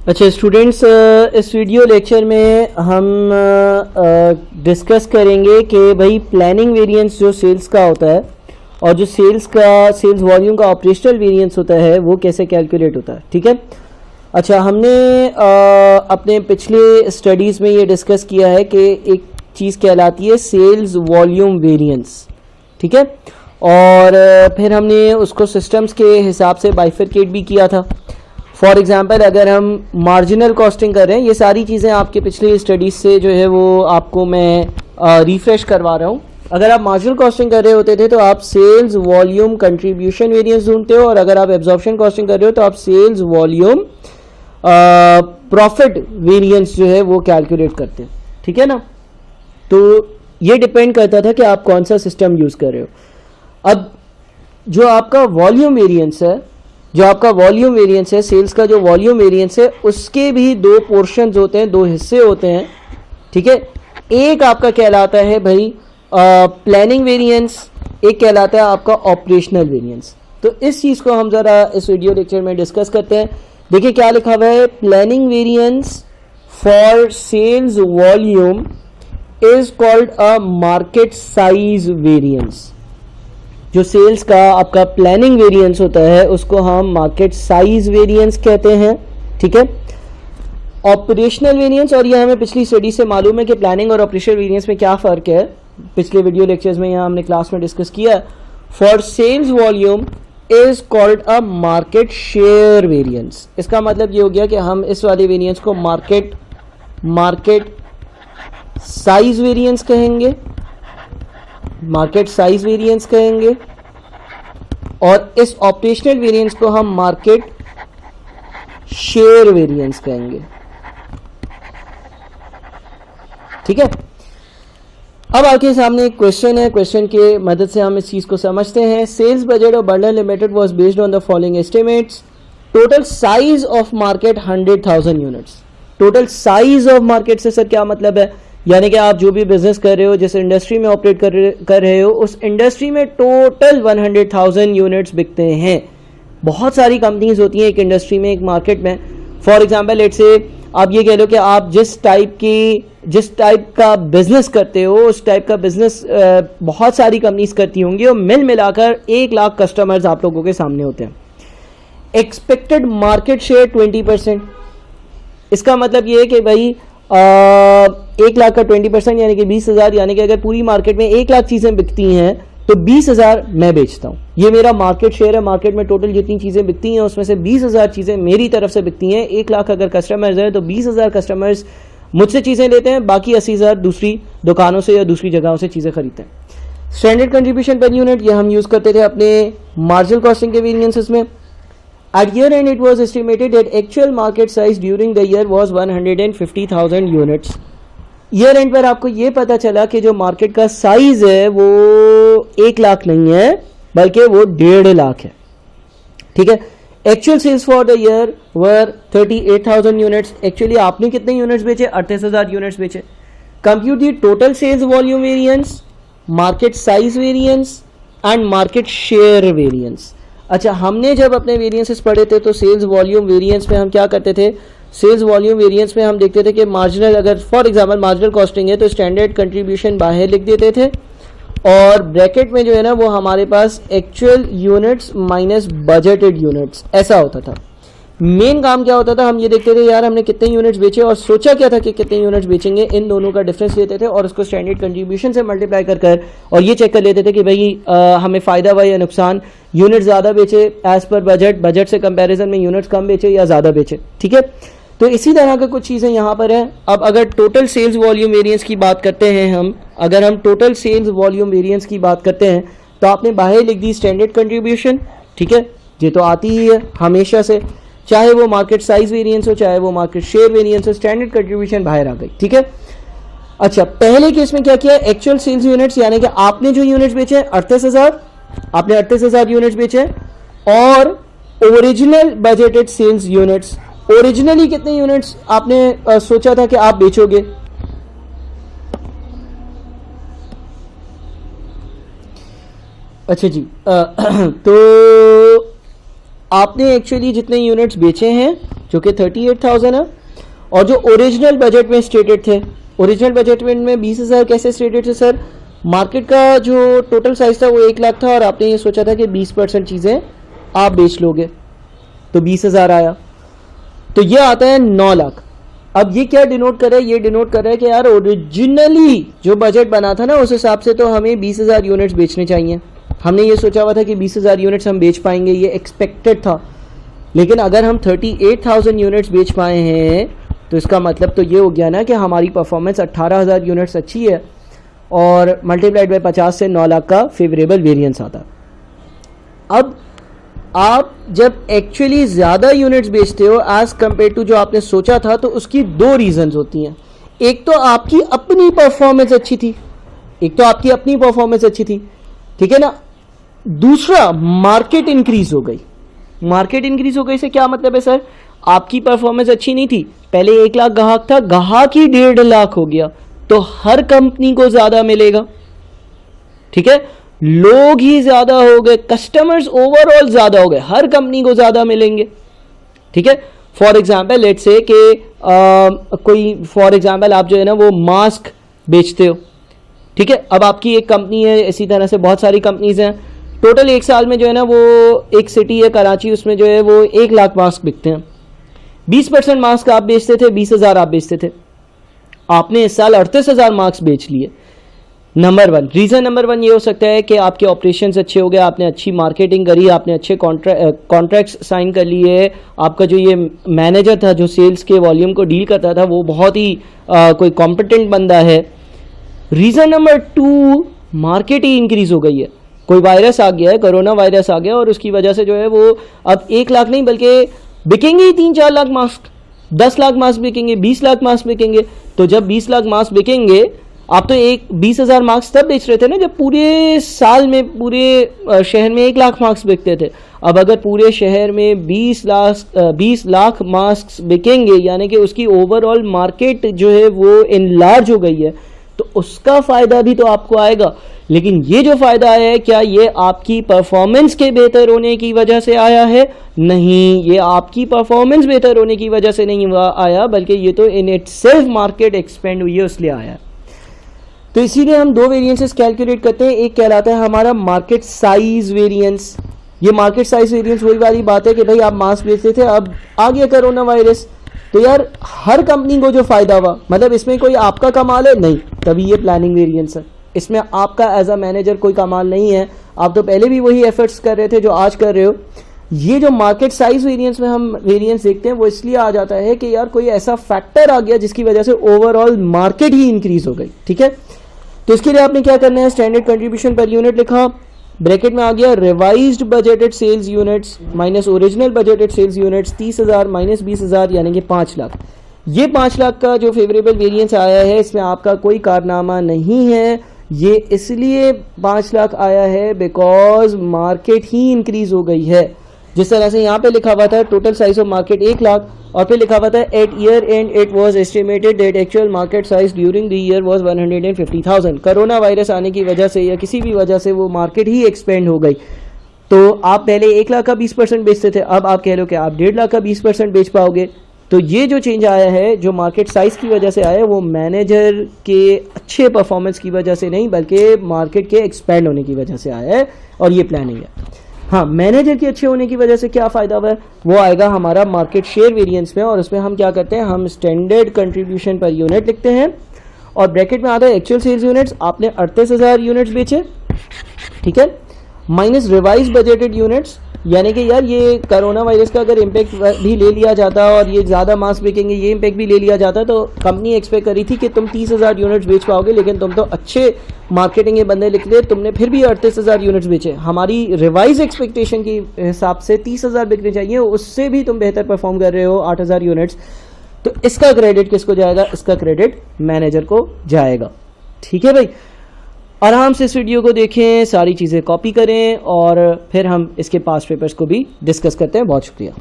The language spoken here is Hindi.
अच्छा स्टूडेंट्स, इस वीडियो लेक्चर में हम डिस्कस करेंगे कि भाई प्लानिंग वेरिएंस जो सेल्स का होता है और जो सेल्स वॉल्यूम का ऑपरेशनल वेरिएंस होता है वो कैसे कैलकुलेट होता है। ठीक है। अच्छा, हमने अपने पिछले स्टडीज़ में ये डिस्कस किया है कि एक चीज़ कहलाती है सेल्स वॉल्यूम वेरिएंस। ठीक है। और फिर हमने उसको सिस्टम्स के हिसाब से बाइफरकेट भी किया था। फॉर एग्जांपल, अगर हम मार्जिनल कॉस्टिंग कर रहे हैं, ये सारी चीज़ें आपके पिछले स्टडीज़ से जो है वो आपको मैं रिफ्रेश करवा रहा हूँ। अगर आप मार्जिनल कॉस्टिंग कर रहे होते थे तो आप सेल्स वॉल्यूम कंट्रीब्यूशन वेरिएंस ढूंढते हो, और अगर आप एब्जॉर्प्शन कॉस्टिंग कर रहे हो तो आप सेल्स वॉल्यूम प्रॉफिट वेरिएंस जो है वो कैलकुलेट करते हो। ठीक है ना। तो ये डिपेंड करता था कि आप कौन सा सिस्टम यूज़ कर रहे हो। अब जो आपका वॉल्यूम वेरिएंस है, सेल्स का जो वॉल्यूम वेरिएंस है, उसके भी दो पोर्शंस होते हैं, दो हिस्से होते हैं। ठीक है। एक आपका कहलाता है भाई प्लानिंग वेरिएंस, एक कहलाता है आपका ऑपरेशनल वेरिएंस। तो इस चीज़ को हम ज़रा इस वीडियो लेक्चर में डिस्कस करते हैं। देखिए क्या लिखा हुआ है, planning variance for sales volume is called a market size variance. जो सेल्स का आपका प्लानिंग वेरिएंस होता है उसको हम मार्केट साइज वेरिएंस कहते हैं। ठीक है। ऑपरेशनल वेरिएंस, और ये हमें पिछली स्टडी से मालूम है कि प्लानिंग और ऑपरेशनल वेरिएंस में क्या फ़र्क है। पिछले वीडियो लेक्चर्स में यहाँ हमने क्लास में डिस्कस किया। For sales volume is called a market share variance. इसका मतलब ये हो गया कि हम इस वाले वेरिएंस को मार्केट साइज वेरिएंस कहेंगे, और इस ऑपरेशनल वेरिएंस को हम मार्केट शेयर वेरिएंस कहेंगे। ठीक है। अब आपके सामने एक क्वेश्चन है, क्वेश्चन के मदद से हम इस चीज को समझते हैं। Sales budget of Bundle Limited was based on the following estimates. Total size of market 100,000 units. Total size of market से सर क्या मतलब है, यानी कि आप जो भी बिजनेस कर रहे हो, जिस इंडस्ट्री में ऑपरेट कर रहे हो, उस इंडस्ट्री में टोटल 100,000 यूनिट्स बिकते हैं। बहुत सारी कंपनीज होती हैं एक इंडस्ट्री में, एक मार्केट में। फॉर एग्जांपल, लेट्स से आप ये कह लो कि आप जिस टाइप का बिजनेस करते हो उस टाइप का बिजनेस बहुत सारी कंपनीज करती होंगी, और मिल मिलाकर 1 लाख कस्टमर्स आप लोगों के सामने होते हैं। Expected market share 20%। इसका मतलब ये है कि भाई 1 लाख का 20% यानी कि 20,000, यानी कि अगर पूरी मार्केट में 1 लाख चीज़ें बिकती हैं तो 20,000 मैं बेचता हूँ। ये मेरा मार्केट शेयर है। मार्केट में टोटल जितनी चीज़ें बिकती हैं उसमें से 20,000 चीज़ें मेरी तरफ से बिकती हैं। 1 लाख अगर कस्टमर्स हैं तो 20,000 कस्टमर्स मुझसे चीज़ें लेते हैं, बाकी 80,000 दूसरी दुकानों से या दूसरी जगहों से चीज़ें खरीदते हैं। स्टैंडर्ड कंट्रीब्यूशन पर यूनिट ये हम यूज़ करते थे अपने मार्जिनल कॉस्टिंग के वेरिएंसेस में। At year end, it was estimated that actual market size during the year was 150,000 units. Year and पर आपको ये पता चला कि जो मार्केट का साइज है वो 1 लाख नहीं है बल्कि वो 1.5 लाख है। ठीक है। Actual sales for the year were 38,000 units. Actually आपने कितने यूनिट्स बेचे? 38,000 यूनिट्स बेचे। Compute the total sales volume variance, market size variance and market share variance. अच्छा, हमने जब अपने वेरिएंसेस पढ़े थे तो सेल्स वॉल्यूम वेरिएंस में हम क्या करते थे? सेल्स वॉल्यूम वेरिएंस में हम देखते थे कि मार्जिनल, अगर फॉर एग्जांपल मार्जिनल कॉस्टिंग है तो स्टैंडर्ड कंट्रीब्यूशन बाहर लिख देते थे, और ब्रैकेट में जो है ना वो हमारे पास actual units minus budgeted units, ऐसा होता था। मेन काम क्या होता था, हम ये देखते थे यार हमने कितने यूनिट्स बेचे और सोचा क्या था कि कितने यूनिट्स बेचेंगे, इन दोनों का डिफरेंस लेते थे और उसको स्टैंडर्ड कंट्रीब्यूशन से मल्टीप्लाई कर और ये चेक कर लेते थे कि भाई हमें फ़ायदा हुआ या नुकसान, यूनिट ज़्यादा बेचे एज़ पर बजट से कंपैरिजन में यूनिट्स कम बेचे या ज़्यादा बेचे। ठीक है। तो इसी तरह का कुछ चीज़ें यहाँ पर हैं। अब अगर टोटल सेल्स वॉल्यूम वेरिएंस की बात करते हैं अगर हम टोटल सेल्स वॉल्यूम वेरिएंस की बात करते हैं तो आपने बाहर लिख दी स्टैंडर्ड कंट्रीब्यूशन। ठीक है। ये तो आती ही है हमेशा से, चाहे वो मार्केट साइज वेरिएंस हो चाहे वो मार्केट शेयर वेरिएंस हो, स्टैंडर्ड कंट्रीब्यूशन बाहर आ गई। ठीक है। अच्छा, पहले केस में क्या किया? एक्चुअल सेल्स यूनिट्स, यानी कि आपने जो यूनिट्स बेचे 38,000, आपने 38,000 यूनिट्स बेचे, और original budgeted sales units, originally कितने यूनिट्स आपने सोचा था कि आप बेचोगे? अच्छा जी, तो आपने एक्चुअली जितने यूनिट्स बेचे हैं, जो कि 38,000 है, और जो ओरिजिनल बजट में स्टेटेड थे, ओरिजिनल बजट में 20,000 कैसे स्टेटेड थे सर? मार्केट का जो टोटल साइज था वो 1 लाख था और आपने ये सोचा था कि 20% चीज़ें आप बेच लोगे, तो 20,000 आया, तो ये आता है 9 लाख। अब ये क्या डिनोट कर रहा है? ये डिनोट कर रहा है कि यार ओरिजिनली जो बजट बना था ना उस हिसाब से तो हमें 20,000 यूनिट्स बेचने चाहिए। हमने ये सोचा हुआ था कि 20,000 यूनिट्स हम बेच पाएंगे, ये एक्सपेक्टेड था, लेकिन अगर हम 38,000 यूनिट्स बेच पाए हैं तो इसका मतलब तो ये हो गया ना कि हमारी परफॉर्मेंस 18,000 यूनिट्स अच्छी है, और मल्टीप्लाइड बाय 50 से 9 लाख का फेवरेबल वेरिएंस आता। अब आप जब एक्चुअली ज़्यादा यूनिट्स बेचते हो एज कंपेयर टू जो आपने सोचा था, तो उसकी 2 रीजंस होती हैं। एक तो आपकी अपनी परफॉर्मेंस अच्छी थी, ठीक है ना। दूसरा, मार्केट इंक्रीज हो गई। मार्केट इंक्रीज हो गई से क्या मतलब है सर? आपकी परफॉर्मेंस अच्छी नहीं थी, पहले 1 लाख ग्राहक था, ग्राहक ही 1.5 लाख हो गया, तो हर कंपनी को ज्यादा मिलेगा, ठीक है। लोग ही ज्यादा हो गए, कस्टमर्स ओवरऑल ज्यादा हो गए, हर कंपनी को ज्यादा मिलेंगे, ठीक है। फॉर एग्जाम्पल लेट्स से कि कोई फॉर एग्जाम्पल आप जो है ना वो मास्क बेचते हो, ठीक है। अब आपकी एक कंपनी है, इसी तरह से बहुत सारी कंपनीज हैं, टोटल एक साल में जो है ना वो एक सिटी है कराची, उसमें जो है वो 1 लाख मास्क बिकते हैं। 20% मास्क आप बेचते थे, 20,000 आप बेचते थे, आपने इस साल 38,000 मास्क बेच लिए। रीजन नंबर 1 ये हो सकता है कि आपके ऑपरेशंस अच्छे हो गए, आपने अच्छी मार्केटिंग करी, आपने अच्छे कॉन्ट्रैक्ट्स साइन कर लिए, आपका जो ये मैनेजर था जो सेल्स के वॉल्यूम को डील करता था वो बहुत ही कोई कॉम्पिटेंट बंदा है। रीजन नंबर 2, मार्केट ही इंक्रीज हो गई है, कोई वायरस आ गया है, कोरोना वायरस आ गया, और उसकी वजह से जो है वो अब 1 लाख नहीं बल्कि बिकेंगे ही 3-4 लाख मास्क, 10 लाख मास्क बिकेंगे, 20 लाख मास्क बिकेंगे। तो जब 20 लाख मास्क बिकेंगे, आप तो 20,000 मास्क तब बेच रहे थे ना जब पूरे साल में पूरे शहर में 1 लाख मास्क बिकते थे। अब अगर पूरे शहर में 20 लाख मास्क बिकेंगे, यानी कि उसकी ओवरऑल मार्केट जो है वो इनलार्ज हो गई है, तो उसका फ़ायदा भी तो आपको आएगा। लेकिन ये जो फ़ायदा आया है, क्या ये आपकी परफॉर्मेंस के बेहतर होने की वजह से आया है? नहीं, ये आपकी परफॉर्मेंस बेहतर होने की वजह से नहीं आया, बल्कि ये तो इन इटसेल्फ मार्केट एक्सपेंड हुई है इसलिए आया। तो इसीलिए हम 2 वेरिएंसेस कैलकुलेट करते हैं। एक कहलाता है हमारा मार्केट साइज वेरिएंस। ये मार्केट साइज वेरिएंस वही वाली बात है कि भाई आप मास्क बेचते थे, अब आ गया कोरोना वायरस, तो यार हर कंपनी को जो फायदा हुआ, मतलब इसमें कोई आपका कमाल है नहीं, तभी ये प्लानिंग वेरिएंस है। इसमें आपका एज अ मैनेजर कोई कमाल नहीं है, आप तो पहले भी वही एफर्ट्स कर रहे थे जो आज कर रहे हो। ये जो मार्केट साइज वेरिएंस में हम वेरिएंस देखते हैं वो इसलिए आ जाता है कि यार कोई ऐसा फैक्टर आ गया जिसकी वजह से ओवरऑल मार्केट ही इंक्रीज हो गई, ठीक है। तो इसके लिए आपने क्या करना है, स्टैंडर्ड कंट्रीब्यूशन पर यूनिट लिखा, ब्रैकेट में आ गया revised budgeted sales units minus original budgeted sales units, 30,000 minus 20,000 यानी कि 5 लाख। ये 5 लाख का जो फेवरेबल वेरिएंस आया है इसमें आपका कोई कारनामा नहीं है, ये इसलिए 5 लाख आया है बिकॉज मार्केट ही इंक्रीज हो गई है। जिस तरह से यहाँ पे लिखा हुआ था total size of market 1 lakh, और फिर लिखा हुआ था at year end it was estimated that actual market size during the year was 150,000। Corona virus आने की वजह से या किसी भी वजह से वो मार्केट ही एक्सपेंड हो गई। तो आप पहले 1 लाख का 20% बेचते थे, अब आप कह लो कि आप 1.5 लाख का 20% बेच पाओगे। तो ये जो चेंज आया है जो मार्केट साइज की वजह से आया है वो मैनेजर के अच्छे परफॉर्मेंस की वजह से नहीं बल्कि मार्केट के एक्सपेंड होने की वजह से आया है, और ये प्लानिंग है। हाँ, मैनेजर के अच्छे होने की वजह से क्या फ़ायदा हुआ है वो आएगा हमारा मार्केट शेयर वेरिएंस में, और उसमें हम क्या करते हैं, हम स्टैंडर्ड कंट्रीब्यूशन पर यूनिट लिखते हैं और ब्रैकेट में आता है एक्चुअल सेल्स यूनिट्स, आपने 38,000 यूनिट्स बेचे, ठीक है, माइनस रिवाइज बजटेड यूनिट्स, यानी कि यार ये कोरोना वायरस का अगर इम्पैक्ट भी ले लिया जाता और ये ज़्यादा मास्क बिकेंगे, ये इम्पैक्ट भी ले लिया जाता तो कंपनी एक्सपेक्ट करी थी कि तुम 30,000 यूनिट्स बेच पाओगे, लेकिन तुम तो अच्छे मार्केटिंग के बंदे लिख ले, तुमने फिर भी 38,000 यूनिट्स बेचे। हमारी रिवाइज एक्सपेक्टेशन के हिसाब से 30,000 बिकने चाहिए, उससे भी तुम बेहतर परफॉर्म कर रहे हो 8,000 यूनिट्स, तो इसका क्रेडिट किसको जाएगा, इसका क्रेडिट मैनेजर को जाएगा। ठीक है भाई, आराम से इस वीडियो को देखें, सारी चीज़ें कॉपी करें और फिर हम इसके पास्ट पेपर्स को भी डिस्कस करते हैं। बहुत शुक्रिया।